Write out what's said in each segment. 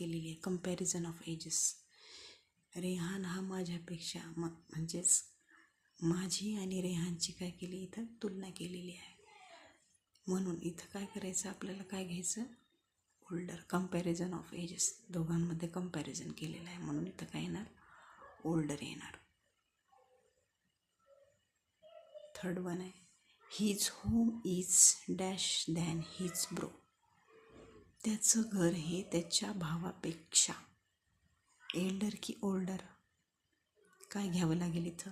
केलेली आहे, comparison of edges. Rehan हा माझ्यापेक्षा म्हणजेच माझी आणि रेहानची काय केली इथं तुलना केलेली आहे. म्हणून इथं काय करायचं आपल्याला, काय घ्यायचं, ओल्डर. कंपॅरिझन ऑफ एजेस, दोघांमध्ये कंपॅरिझन केलेलं आहे म्हणून इथं काय येणार, ओल्डर येणार. थर्ड वन आहे, his home is dash than his bro. त्याचं घर हे त्याच्या भावापेक्षा एल्डर की ओल्डर, काय घ्यावं लागेल इथं.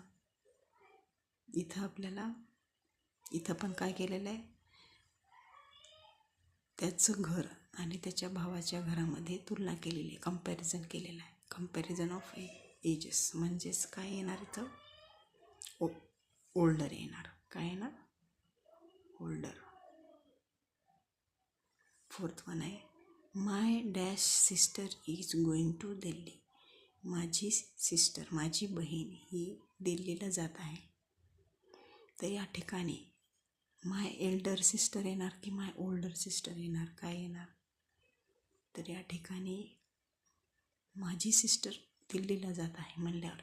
इथं आपल्याला इथं पण काय केलेलं आहे, त्याचं घर आणि त्याच्या भावाच्या घरामध्ये तुलना केलेली आहे, कंपॅरिझन केलेलं आहे. कंपॅरिझन ऑफ एजेस म्हणजेच काय येणार इथं, ओल्डर येणार. काय येणार, ओल्डर. फोर्थ वन आहे, my dash sister is going to Delhi. माझी सिस्टर, माझी बहीण ही दिल्लीला जात आहे. तर या ठिकाणी माय एल्डर सिस्टर येणार की माय ओल्डर सिस्टर येणार, काय येणार. तर या ठिकाणी माझी सिस्टर दिल्लीला जात आहे म्हणल्यावर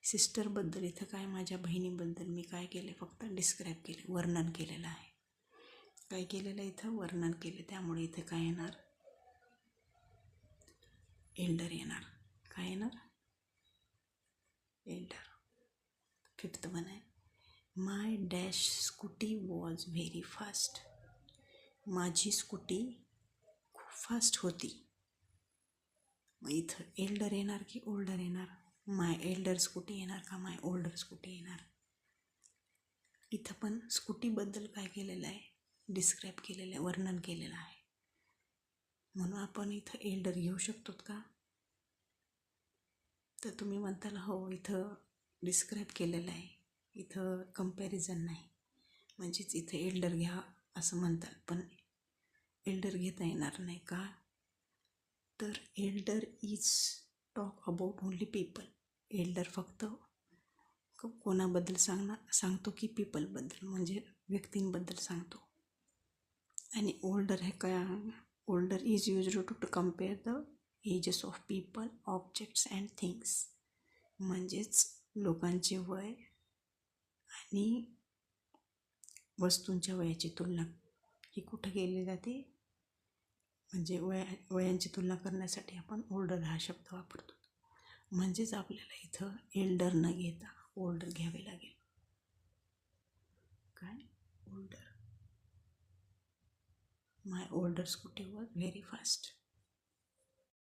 सिस्टरबद्दल इथं काय, माझ्या बहिणीबद्दल मी काय केले, फक्त डिस्क्राईब केले, वर्णन केलेलं आहे. काय केलेलं इथं, वर्णन केले. त्यामुळे इथे काय येणार, एल्डर येणार. काय येणार, एल्डर. फिफ्थ वन आहे, my dash scooty was very fast. माझी स्कूटी खूप फास्ट होती. मग इथं एल्डर येणार की ओल्डर येणार, माय एल्डर स्कूटी येणार का माय ओल्डर स्कूटी येणार. इथं पण स्कूटीबद्दल काय केलेलं आहे, डिस्क्राईब केलेलं आहे, वर्णन केलेलं आहे. म्हणून आपण इथं एल्डर घेऊ शकतो का. तर तुम्ही म्हणताल हो इथं डिस्क्राईब केलेलं आहे, इथं कंपॅरिझन नाही, म्हणजेच इथं एल्डर घ्या असं म्हणतात. पण एल्डर घेता येणार नाही का, तर Elder is talk about only people. Elder फक्त कोणाबद्दल सांगतो की पीपलबद्दल, म्हणजे व्यक्तींबद्दल सांगतो. आणि ओल्डर हे काय, older is used to compare the ages of people, objects and things. म्हणजेच लोकांचे वय आणि वस्तूंच्या वयाची तुलना ही कुठं केली जाते, म्हणजे वयांची तुलना करण्यासाठी आपण ओल्डर हा शब्द वापरतो. म्हणजेच आपल्याला इथं एल्डर न घेता ओल्डर घ्यावे लागेल. काय, older. My older scooty was very fast.